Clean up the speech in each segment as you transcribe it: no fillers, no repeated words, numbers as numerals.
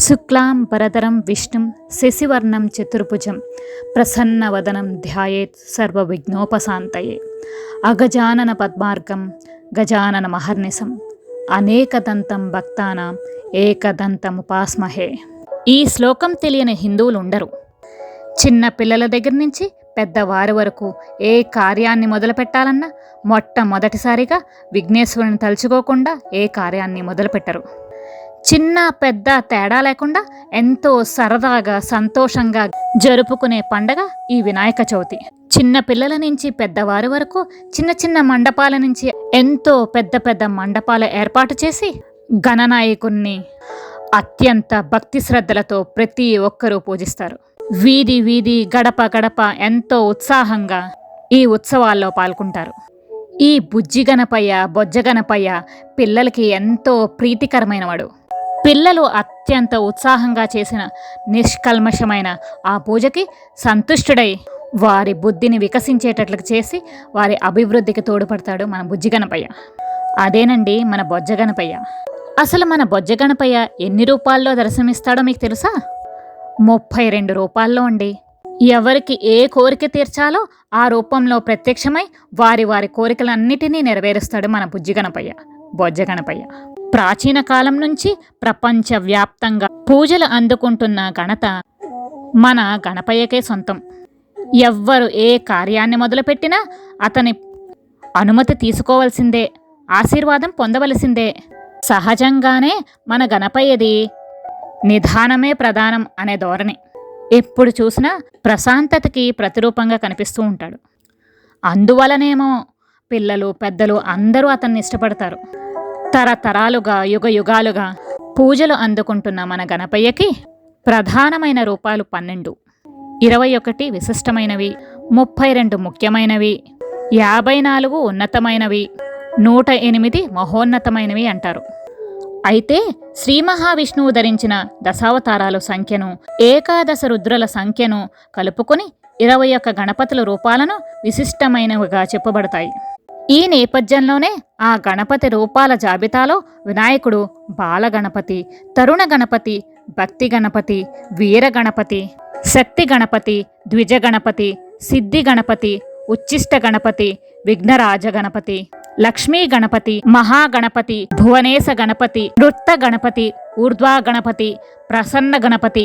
శుక్లాం వరదరం విష్ణుం శశివర్ణం చతుర్భుజం ప్రసన్నవదనం ధ్యాయేత్ సర్వవిఘ్నోపశాంతయే. అగజానన పద్మార్గం గజానన మహర్నిశం అనేకదంతం భక్తానాం ఏకదంతముపాస్మహే. ఈ శ్లోకం తెలియని హిందువులు ఉండరు. చిన్న పిల్లల దగ్గర నుంచి పెద్దవారి వరకు ఏ కార్యాన్ని మొదలు పెట్టాలన్నా మొట్టమొదటిసారిగా విఘ్నేశ్వరుని తలుచుకోకుండా ఏ కార్యాన్ని మొదలుపెట్టరు. చిన్న పెద్ద తేడా లేకుండా ఎంతో సరదాగా సంతోషంగా జరుపుకునే పండగ ఈ వినాయక చవితి. చిన్న పిల్లల నుంచి పెద్దవారి వరకు చిన్న చిన్న మండపాల నుంచి ఎంతో పెద్ద పెద్ద మండపాలు ఏర్పాటు చేసి గణనాయకుణ్ణి అత్యంత భక్తి శ్రద్ధలతో ప్రతి ఒక్కరూ పూజిస్తారు. వీధి వీధి గడప గడప ఎంతో ఉత్సాహంగా ఈ ఉత్సవాల్లో పాల్గొంటారు. ఈ బుజ్జి గణపయ్య బొజ్జ గణపయ్య పిల్లలకి ఎంతో ప్రీతికరమైన వాడు. పిల్లలు అత్యంత ఉత్సాహంగా చేసిన నిష్కల్మషమైన ఆ పూజకి సంతుష్టుడై వారి బుద్ధిని వికసించేటట్లు చేసి వారి అభివృద్ధికి తోడ్పడతాడు మన బుజ్జి గణపయ్య. అదేనండి మన బొజ్జ గణపయ్య. అసలు మన బొజ్జ గణపయ్య ఎన్ని రూపాల్లో దర్శనమిస్తాడో మీకు తెలుసా? 32 రూపాల్లో అండి. ఎవరికి ఏ కోరిక తీర్చాలో ఆ రూపంలో ప్రత్యక్షమై వారి వారి కోరికలన్నిటినీ నెరవేరుస్తాడు మన బుజ్జి గణపయ్య బొజ్జ గణపయ్య. ప్రాచీన కాలం నుంచి ప్రపంచవ్యాప్తంగా పూజలు అందుకుంటున్న ఘనత మన గణపయ్యకే సొంతం. ఎవ్వరు ఏ కార్యాన్ని మొదలుపెట్టినా అతని అనుమతి తీసుకోవాల్సిందే, ఆశీర్వాదం పొందవలసిందే. సహజంగానే మన గణపయ్యది నిదానమే ప్రధానం అనే ధోరణి. ఎప్పుడు చూసినా ప్రశాంతతకి ప్రతిరూపంగా కనిపిస్తూ ఉంటాడు. అందువలనేమో పిల్లలు పెద్దలు అందరూ అతన్ని ఇష్టపడతారు. తరతరాలుగా యుగ యుగాలుగా పూజలు అందుకుంటున్న మన గణపయ్యకి ప్రధానమైన రూపాలు 12, 21 విశిష్టమైనవి, 32 ముఖ్యమైనవి, 54 ఉన్నతమైనవి, 108 మహోన్నతమైనవి అంటారు. అయితే శ్రీ మహావిష్ణువు ధరించిన దశావతారాల సంఖ్యను, ఏకాదశ రుద్రుల సంఖ్యను కలుపుకొని 21 గణపతుల రూపాలను విశిష్టమైనవిగా చెప్పబడతాయి. ఈ నేపథ్యంలోనే ఆ గణపతి రూపాల జాబితాలో వినాయకుడు బాల గణపతి, తరుణ గణపతి, భక్తి గణపతి, వీర గణపతి, శక్తి గణపతి, ద్విజ గణపతి, సిద్ధి గణపతి, ఉచ్చిష్ట గణపతి, విఘ్నరాజ గణపతి, లక్ష్మీ గణపతి, మహాగణపతి, భువనేశ గణపతి, నృత్త గణపతి, ఊర్ధ్వా గణపతి, ప్రసన్న గణపతి,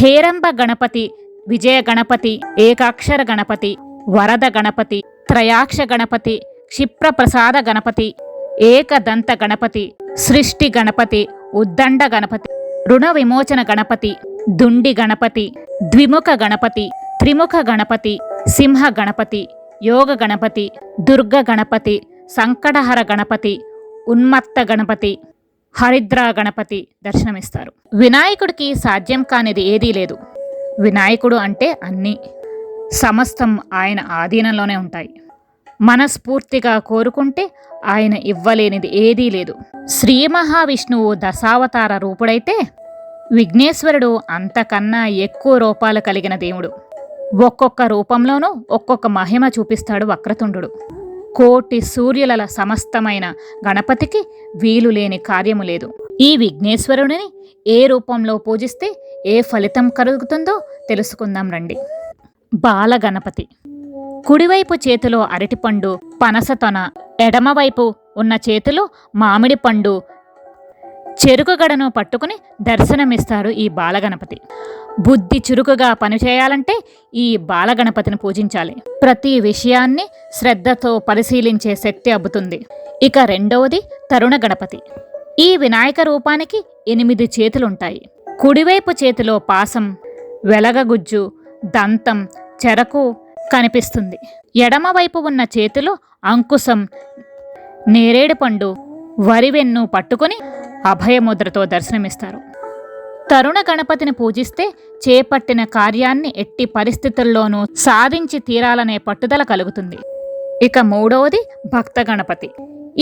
హేరంబ గణపతి, విజయ గణపతి, ఏకాక్షర గణపతి, వరద గణపతి, త్రయాక్ష గణపతి, క్షిప్రప్రసాద గణపతి, ఏకదంత గణపతి, సృష్టి గణపతి, ఉద్దండ గణపతి, రుణ విమోచన గణపతి, దుండి గణపతి, ద్విముఖ గణపతి, త్రిముఖ గణపతి, సింహ గణపతి, యోగ గణపతి, దుర్గ గణపతి, సంకటహర గణపతి, ఉన్మత్త గణపతి, హరిద్ర గణపతి దర్శనమిస్తారు. వినాయకుడికి సాధ్యం కానిది ఏదీ లేదు. వినాయకుడు అంటే అన్నీ, సమస్తం ఆయన ఆధీనంలోనే ఉంటాయి. మనస్ఫూర్తిగా కోరుకుంటే ఆయన ఇవ్వలేనిది ఏదీ లేదు. శ్రీ మహావిష్ణువు దశావతార రూపుడైతే విఘ్నేశ్వరుడు అంతకన్నా ఎక్కువ రూపాలు కలిగిన దేవుడు. ఒక్కొక్క రూపంలోనూ ఒక్కొక్క మహిమ చూపిస్తాడు వక్రతుండు. కోటి సూర్యుల సమస్తమైన గణపతికి వీలు లేని కార్యము లేదు. ఈ విఘ్నేశ్వరుడిని ఏ రూపంలో పూజిస్తే ఏ ఫలితం కలుగుతుందో తెలుసుకుందాం రండి. బాల గణపతి. కుడివైపు చేతిలో అరటిపండు, పనసతొన, ఎడమవైపు ఉన్న చేతిలో మామిడి పండు, చెరుకుగడను పట్టుకుని దర్శనమిస్తారు ఈ బాలగణపతి. బుద్ధి చురుకుగా పనిచేయాలంటే ఈ బాలగణపతిని పూజించాలి. ప్రతి విషయాన్ని శ్రద్ధతో పరిశీలించే శక్తి అబ్బుతుంది. ఇక రెండవది తరుణ గణపతి. ఈ వినాయక రూపానికి 8 చేతులుంటాయి. కుడివైపు చేతిలో పాసం, వెలగగుజ్జు, దంతం, చెరకు కనిపిస్తుంది. ఎడమవైపు ఉన్న చేతిలో అంకుశం, నేరేడు పండు, వరివెన్ను పట్టుకుని అభయముద్రతో దర్శనమిస్తారు. తరుణ గణపతిని పూజిస్తే చేపట్టిన కార్యాన్ని ఎట్టి పరిస్థితుల్లోనూ సాధించి తీరాలనే పట్టుదల కలుగుతుంది. ఇక మూడవది భక్త గణపతి.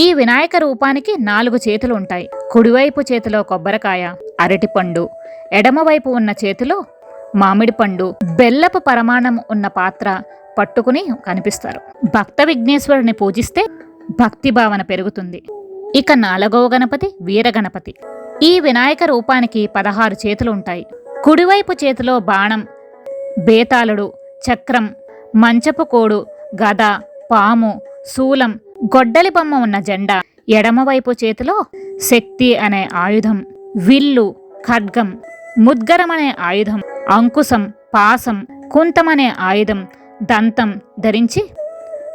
ఈ వినాయక రూపానికి 4 చేతులు ఉంటాయి. కుడివైపు చేతిలో కొబ్బరికాయ, అరటిపండు, ఎడమవైపు ఉన్న చేతిలో మామిడి పండు, బెల్లపు పరమాణం ఉన్న పాత్ర పట్టుకుని కనిపిస్తారు. భక్త విఘ్నేశ్వరుని పూజిస్తే భక్తి భావన పెరుగుతుంది. ఇక 4వ గణపతి వీర గణపతి. ఈ వినాయక రూపానికి 16 చేతులు ఉంటాయి. కుడివైపు చేతిలో బాణం, బేతాళుడు, చక్రం, మంచపు కోడు, గద, పాము, శూలం, గొడ్డలి బొమ్మ ఉన్న జెండా, ఎడమవైపు చేతిలో శక్తి అనే ఆయుధం, విల్లు, ఖడ్గం, ముద్గరం అనే ఆయుధం, అంకుశం, పాసం, కుంతమనే ఆయుధం, దంతం ధరించి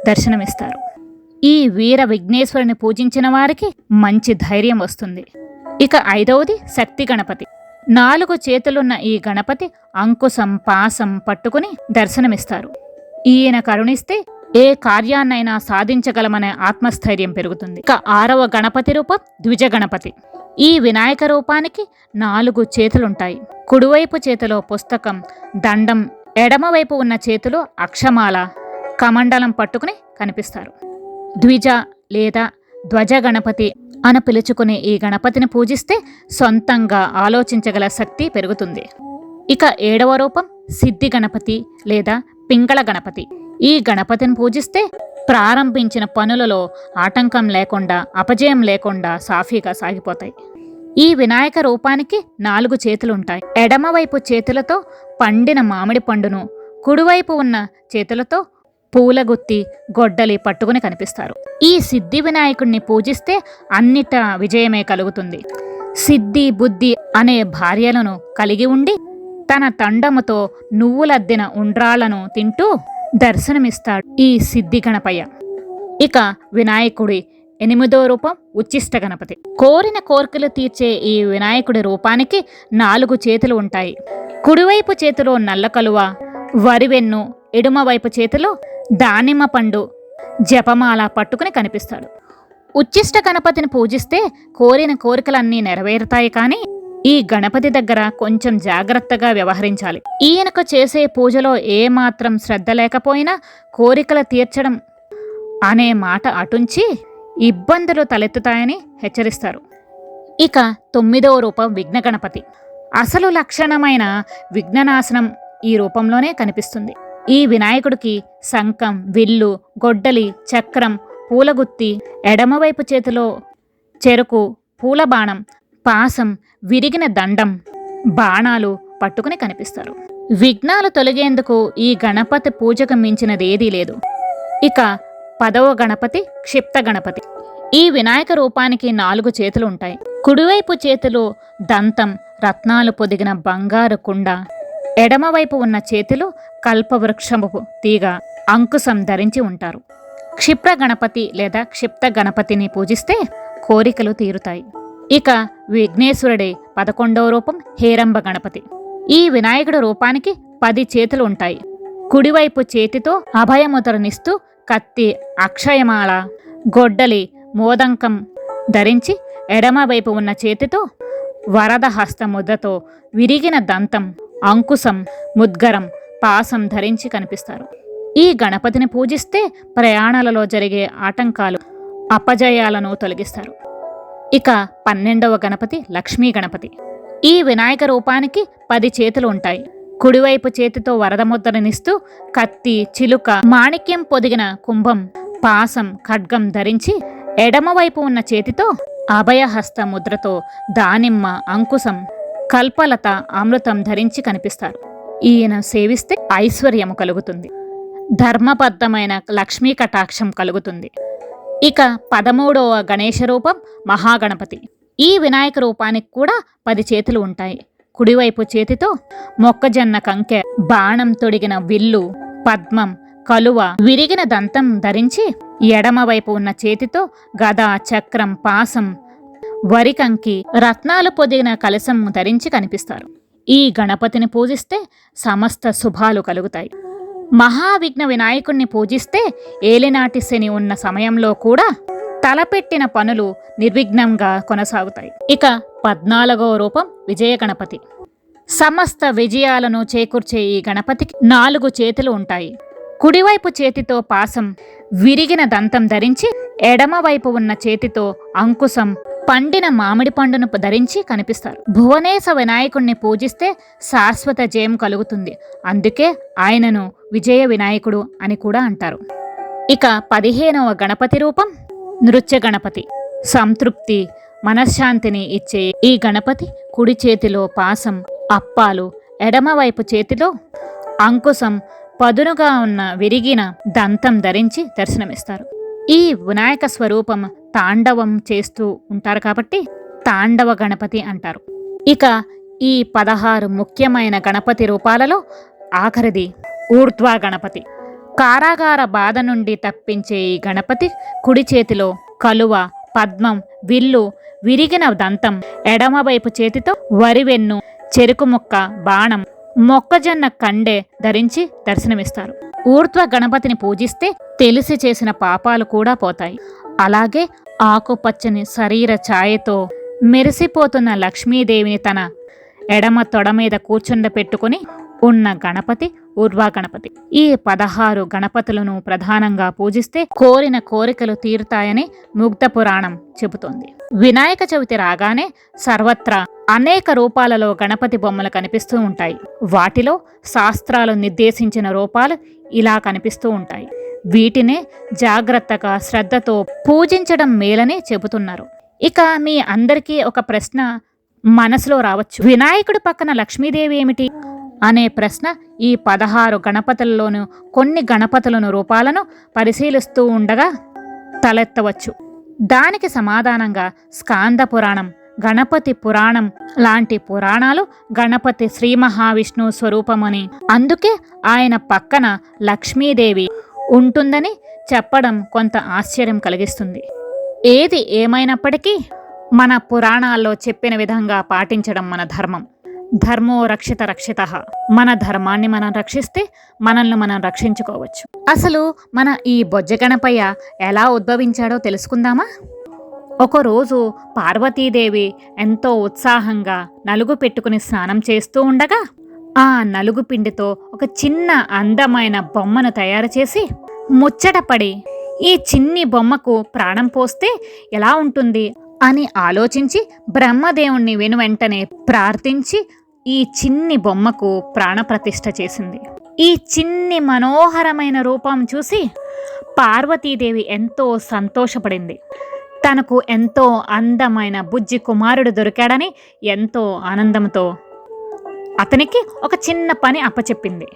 దర్శనమిస్తారు. ఈ వీర విఘ్నేశ్వరుని పూజించిన వారికి మంచి ధైర్యం వస్తుంది. ఇక 5వది శక్తి గణపతి. 4 చేతులున్న ఈ గణపతి అంకుశం, పాసం పట్టుకుని దర్శనమిస్తారు. ఈయన కరుణిస్తే ఏ కార్యాన్నైనా సాధించగలమనే ఆత్మస్థైర్యం పెరుగుతుంది. ఇక 6వ గణపతి రూపం ద్విజ గణపతి. ఈ వినాయక రూపానికి 4 చేతులుంటాయి. కుడివైపు చేతిలో పుస్తకం, దండం, ఎడమవైపు ఉన్న చేతిలో అక్షమాల, కమండలం పట్టుకుని కనిపిస్తారు. ద్విజ లేదా ధ్వజ గణపతి అని పిలుచుకునే ఈ గణపతిని పూజిస్తే సొంతంగా ఆలోచించగల శక్తి పెరుగుతుంది. ఇక 7వ రూపం సిద్ధి గణపతి లేదా పింగళ గణపతి. ఈ గణపతిని పూజిస్తే ప్రారంభించిన పనులలో ఆటంకం లేకుండా, అపజయం లేకుండా సాఫీగా సాగిపోతాయి. ఈ వినాయక రూపానికి 4 చేతులుంటాయి. ఎడమవైపు చేతులతో పండిన మామిడి పండును, కుడివైపు ఉన్న చేతులతో పూలగుత్తి, గొడ్డలి పట్టుకుని కనిపిస్తారు. ఈ సిద్ధి వినాయకుడిని పూజిస్తే అన్నిట విజయమే కలుగుతుంది. సిద్ధి, బుద్ధి అనే భార్యలను కలిగి ఉండి తన తండముతో నువ్వులద్దిన ఉండ్రాళ్లను తింటూ దర్శనమిస్తాడు ఈ సిద్ధి గణపయ్య. ఇక వినాయకుడి 8వ రూపం ఉచ్చిష్ట గణపతి. కోరిన కోర్కెలు తీర్చే ఈ వినాయకుడి రూపానికి 4 చేతులు ఉంటాయి. కుడివైపు చేతిలో నల్ల కలువ, వరివెన్ను, ఎడమవైపు చేతిలో దానిమ్మ పండు, జపమాల పట్టుకుని కనిపిస్తాడు. ఉచ్చిష్ట గణపతిని పూజిస్తే కోరిన కోరికలన్నీ నెరవేరుతాయి. కానీ ఈ గణపతి దగ్గర కొంచెం జాగ్రత్తగా వ్యవహరించాలి. ఈయనకు చేసే పూజలో ఏమాత్రం శ్రద్ధ లేకపోయినా కోరికలు తీర్చడం అనే మాట అటుంచి ఇబ్బందులు తలెత్తుతాయని హెచ్చరిస్తారు. ఇక 9వ రూపం విఘ్న గణపతి. అసలు లక్షణమైన విఘ్ననాశనం ఈ రూపంలోనే కనిపిస్తుంది. ఈ వినాయకుడికి శంఖం, విల్లు, గొడ్డలి, చక్రం, పూలగుత్తి, ఎడమవైపు చేతిలో చెరుకు, పూలబాణం, పాసం, విరిగిన దండం, బాణాలు పట్టుకుని కనిపిస్తారు. విఘ్నాలు తొలగేందుకు ఈ గణపతి పూజకు మించినదేదీ లేదు. ఇక 10వ గణపతి క్షిప్త గణపతి. ఈ వినాయక రూపానికి 4 చేతులు ఉంటాయి. కుడివైపు చేతిలో దంతం, రత్నాలు పొదిగిన బంగారు కుండ, ఎడమవైపు ఉన్న చేతిలో కల్పవృక్షపు తీగ, అంకుశం ధరించి ఉంటారు. క్షిప్ర గణపతి లేదా క్షిప్త గణపతిని పూజిస్తే కోరికలు తీరుతాయి. ఇక విఘ్నేశ్వరుడి 11వ రూపం హేరంబ గణపతి. ఈ వినాయకుడి రూపానికి 10 చేతులు ఉంటాయి. కుడివైపు చేతితో అభయముద్రనిస్తూ కత్తి, అక్షయమాల, గొడ్డలి, మోదంకం ధరించి ఎడమవైపు ఉన్న చేతితో వరద హస్త ముద్రతో విరిగిన దంతం, అంకుశం, ముద్గరం, పాసం ధరించి కనిపిస్తారు. ఈ గణపతిని పూజిస్తే ప్రయాణాలలో జరిగే ఆటంకాలు, అపజయాలను తొలగిస్తారు. ఇక 12వ గణపతి లక్ష్మీ గణపతి. ఈ వినాయక రూపానికి 10 చేతులు ఉంటాయి. కుడివైపు చేతితో వరద ముద్రనిస్తూ కత్తి, చిలుక, మాణిక్యం పొదిగిన కుంభం, పాసం, ఖడ్గం ధరించి ఎడమవైపు ఉన్న చేతితో అభయహస్త ముద్రతో దానిమ్మ, అంకుశం, కల్పలత, అమృతం ధరించి కనిపిస్తారు. ఈయన సేవిస్తే ఐశ్వర్యము కలుగుతుంది. ధర్మబద్ధమైన లక్ష్మీ కటాక్షం కలుగుతుంది. ఇక 13వ గణేశ రూపం మహాగణపతి. ఈ వినాయక రూపానికి కూడా 10 చేతులు ఉంటాయి. కుడివైపు చేతితో మొక్కజొన్న కంకె, బాణం తొడిగిన విల్లు, పద్మం, కలువ, విరిగిన దంతం ధరించి ఎడమవైపు ఉన్న చేతితో గద, చక్రం, పాసం, వరికంకి, రత్నాలు పొదిగిన కలశం ధరించి కనిపిస్తారు. ఈ గణపతిని పూజిస్తే సమస్త శుభాలు కలుగుతాయి. మహావిఘ్న వినాయకుణ్ణి పూజిస్తే ఏలినాటి శని ఉన్న సమయంలో కూడా తలపెట్టిన పనులు నిర్విఘ్నంగా కొనసాగుతాయి. ఇక 14వ రూపం విజయ గణపతి. సమస్త విజయాలను చేకూర్చే ఈ గణపతికి 4 చేతులు ఉంటాయి. కుడివైపు చేతితో పాసం, విరిగిన దంతం ధరించి ఎడమవైపు ఉన్న చేతితో అంకుశం, పండిన మామిడి పండును ధరించి కనిపిస్తారు. భువనేశ వినాయకుణ్ణి పూజిస్తే శాశ్వత జయం కలుగుతుంది. అందుకే ఆయనను విజయ వినాయకుడు అని కూడా అంటారు. ఇక 15వ గణపతి రూపం నృత్య గణపతి. సంతృప్తి, మనశ్శాంతిని ఇచ్చే ఈ గణపతి కుడి చేతిలో పాసం, అప్పాలు, ఎడమవైపు చేతిలో అంకుశం, పదునుగా ఉన్న విరిగిన దంతం ధరించి దర్శనమిస్తారు. ఈ వినాయక స్వరూపం తాండవం చేస్తూ ఉంటారు కాబట్టి తాండవ గణపతి అంటారు. ఇక ఈ 16 ముఖ్యమైన గణపతి రూపాలలో ఆఖరిది ఊర్ధ్వ గణపతి. కారాగార బాధ నుండి తప్పించే ఈ గణపతి కుడి చేతిలో కలువ, పద్మం, విల్లు, విరిగిన దంతం, ఎడమవైపు చేతితో వరివెన్ను, చెరుకు ముక్క, బాణం, మొక్కజొన్న కండె ధరించి దర్శనమిస్తారు. ఊర్ధ్వ గణపతిని పూజిస్తే తెలిసి చేసిన పాపాలు కూడా పోతాయి. అలాగే ఆకుపచ్చని శరీర ఛాయతో మెరిసిపోతున్న లక్ష్మీదేవిని తన ఎడమ తొడ మీద కూర్చుండపెట్టుకుని ఉన్న గణపతి ఊర్ధ్వ గణపతి. ఈ 16 గణపతులను ప్రధానంగా పూజిస్తే కోరిన కోరికలు తీరుతాయని ముగ్ధ పురాణం చెబుతోంది. వినాయక చవితి రాగానే సర్వత్రా అనేక రూపాలలో గణపతి బొమ్మలు కనిపిస్తూ ఉంటాయి. వాటిలో శాస్త్రాలు నిర్దేశించిన రూపాలు ఇలా కనిపిస్తూ ఉంటాయి. వీటినే జాగ్రత్తగా శ్రద్ధతో పూజించడం మేలని చెబుతున్నారు. ఇక మీ అందరికీ ఒక ప్రశ్న మనసులో రావచ్చు, వినాయకుడి పక్కన లక్ష్మీదేవి ఏమిటి అనే ప్రశ్న. ఈ 16 గణపతుల్లోనూ కొన్ని గణపతులను రూపాలను పరిశీలిస్తూ ఉండగా తలెత్తవచ్చు. దానికి సమాధానంగా స్కాంద పురాణం, గణపతి పురాణం లాంటి పురాణాలు గణపతి శ్రీ మహావిష్ణువు స్వరూపమని, అందుకే ఆయన పక్కన లక్ష్మీదేవి ఉంటుందని చెప్పడం కొంత ఆశ్చర్యం కలిగిస్తుంది. ఏది ఏమైనప్పటికీ మన పురాణాల్లో చెప్పిన విధంగా పాటించడం మన ధర్మం. ధర్మో రక్షిత రక్షితః. మన ధర్మాన్ని మనం రక్షిస్తే మనల్ని మనం రక్షించుకోవచ్చు. అసలు మన ఈ బొజ్జ గణపయ్య ఎలా ఉద్భవించాడో తెలుసుకుందామా? ఒకరోజు పార్వతీదేవి ఎంతో ఉత్సాహంగా నలుగు పెట్టుకుని స్నానం చేస్తూ ఉండగా ఆ నలుగు పిండితో ఒక చిన్న అందమైన బొమ్మను తయారు చేసి ముచ్చటపడి ఈ చిన్ని బొమ్మకు ప్రాణం పోస్తే ఎలా ఉంటుంది అని ఆలోచించి బ్రహ్మదేవుణ్ణి వెనువెంటనే ప్రార్థించి ఈ చిన్ని బొమ్మకు ప్రాణప్రతిష్ఠ చేసింది. ఈ చిన్ని మనోహరమైన రూపం చూసి పార్వతీదేవి ఎంతో సంతోషపడింది. తనకు ఎంతో అందమైన బుజ్జి కుమారుడు దొరికాడని ఎంతో ఆనందంతో అతనికి ఒక చిన్న పని అప్పచెప్పింది.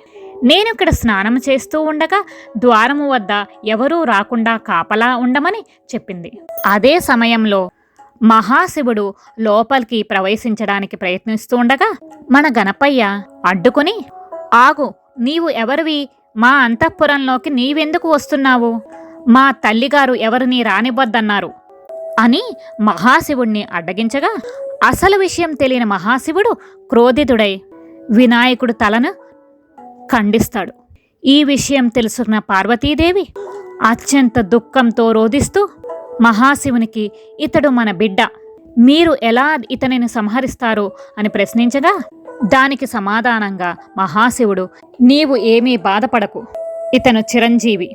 నేను ఇక్కడ స్నానం చేస్తూ ఉండగా ద్వారము వద్ద ఎవరూ రాకుండా కాపలా ఉండమని చెప్పింది. అదే సమయంలో మహాశివుడు లోపలికి ప్రవేశించడానికి ప్రయత్నిస్తూ ఉండగా మన గణపయ్య అడ్డుకుని, ఆగు, నీవు ఎవరివి? మా అంతఃపురంలోకి నీవెందుకు వస్తున్నావు? మా తల్లిగారు ఎవరిని రానివ్వద్దన్నారు అని మహాశివుణ్ణి అడ్డగించగా అసలు విషయం తెలియని మహాశివుడు క్రోధితుడై వినాయకుడు తలను ఖండిస్తాడు. ఈ విషయం తెలుసుకున్న పార్వతీదేవి అత్యంత దుఃఖంతో రోధిస్తూ మహాశివునికి, ఇతడు మన బిడ్డ, మీరు ఎలా ఇతనిని సంహరిస్తారు అని ప్రశ్నించగా దానికి సమాధానంగా మహాశివుడు, నీవు ఏమీ బాధపడకు, ఇతను చిరంజీవి,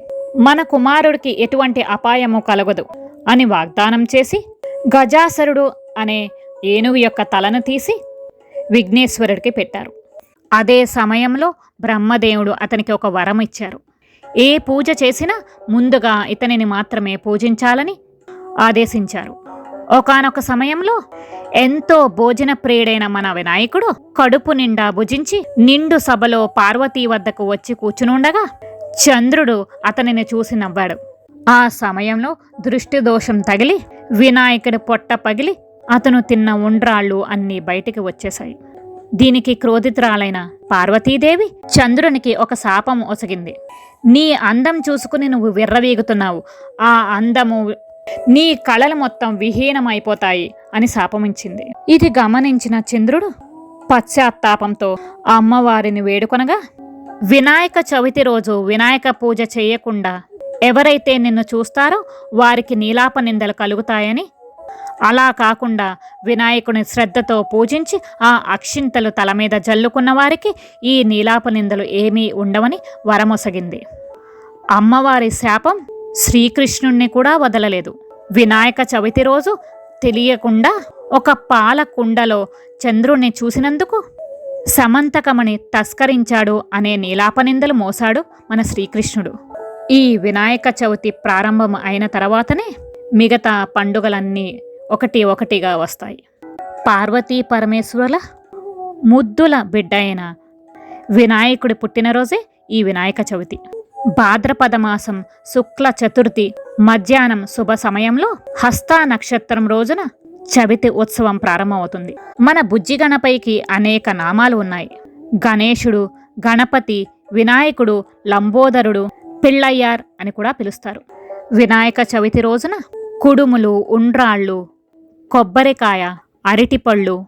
మన కుమారుడికి ఎటువంటి అపాయము కలగదు అని వాగ్దానం చేసి గజాసురుడు అనే ఏనుగు యొక్క తలను తీసి విఘ్నేశ్వరుడికి పెట్టారు. అదే సమయంలో బ్రహ్మదేవుడు అతనికి ఒక వరం ఇచ్చారు. ఏ పూజ చేసినా ముందుగా ఇతనిని మాత్రమే పూజించాలని ఆదేశించారు. ఒకానొక సమయంలో ఎంతో భోజన ప్రియుడైన మన వినాయకుడు కడుపు నిండా భుజించి నిండు సభలో పార్వతీ వద్దకు వచ్చి కూర్చునుండగా చంద్రుడు అతనిని చూసి నవ్వాడు. ఆ సమయంలో దృష్టి దోషం తగిలి వినాయకుడి పొట్ట పగిలి అతను తిన్న ఉండ్రాళ్ళు అన్నీ బయటికి వచ్చేశాయి. దీనికి క్రోధితురాలైన పార్వతీదేవి చంద్రునికి ఒక శాపం ఒసగింది. నీ అందం చూసుకుని నువ్వు విర్రవీగుతున్నావు, ఆ అందము నీ కళలు మొత్తం విహీనమైపోతాయి అని శాపమిచ్చింది. ఇది గమనించిన చంద్రుడు పశ్చాత్తాపంతో అమ్మవారిని వేడుకొనగా, వినాయక చవితి రోజు వినాయక పూజ చేయకుండా ఎవరైతే నిన్ను చూస్తారో వారికి నీలాప నిందలు కలుగుతాయని, అలా కాకుండా వినాయకుని శ్రద్ధతో పూజించి ఆ అక్షింతలు తల మీద జల్లుకున్న వారికి ఈ నీలాప నిందలు ఏమీ ఉండవని వరమొసగింది. అమ్మవారి శాపం శ్రీకృష్ణుణ్ణి కూడా వదలలేదు. వినాయక చవితి రోజు తెలియకుండా ఒక పాల కుండలో చంద్రుణ్ణి చూసినందుకు సమంతకమని తస్కరించాడు అనే నీలాపనిందలు మోసాడు మన శ్రీకృష్ణుడు. ఈ వినాయక చవితి ప్రారంభం అయిన తర్వాతనే మిగతా పండుగలన్నీ ఒకటి ఒకటిగా వస్తాయి. పార్వతీ పరమేశ్వరుల ముద్దుల బిడ్డ అయిన వినాయకుడి పుట్టినరోజే ఈ వినాయక చవితి. భాద్రపద మాసం శుక్ల చతుర్థి మధ్యాహ్నం శుభ సమయంలో హస్త నక్షత్రం రోజున చవితి ఉత్సవం ప్రారంభమవుతుంది. మన బుజ్జి గణపైకి అనేక నామాలు ఉన్నాయి. గణేశుడు, గణపతి, వినాయకుడు, లంబోదరుడు, పిళ్ళయ్యార్ అని కూడా పిలుస్తారు. వినాయక చవితి రోజున కుడుములు, ఉండ్రాళ్ళు, కొబ్బరికాయ, అరటిపళ్ళు,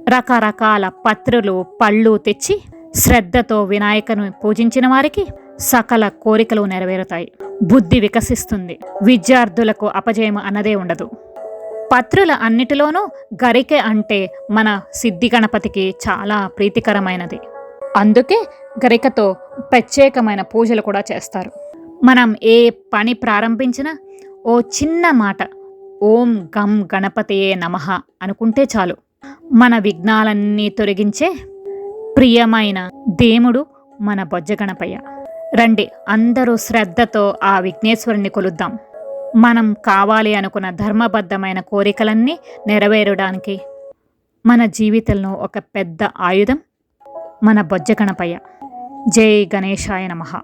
రకరకాల పత్రులు, పళ్ళు తెచ్చి శ్రద్ధతో వినాయకుని పూజించిన వారికి సకల కోరికలు నెరవేరుతాయి. బుద్ధి వికసిస్తుంది. విద్యార్థులకు అపజయం అన్నదే ఉండదు. పత్రుల అన్నిటిలోనూ గరికె అంటే మన సిద్ధి గణపతికి చాలా ప్రీతికరమైనది. అందుకే గరికతో ప్రత్యేకమైన పూజలు కూడా చేస్తారు. మనం ఏ పని ప్రారంభించినా ఓ చిన్న మాట ఓం గం గణపతియే నమః అనుకుంటే చాలు, మన విఘ్నాలన్నీ తొలగించే ప్రియమైన దేవుడు మన బొజ్జ గణపయ్య. రండి అందరూ శ్రద్ధతో ఆ విఘ్నేశ్వరుని కొలుద్దాం. మనం కావాలి అనుకున్న ధర్మబద్ధమైన కోరికలన్నీ నెరవేరడానికి మన జీవితంలో ఒక పెద్ద ఆయుధం మన బొజ్జ గణపయ్య. జై గణేశాయ నమః.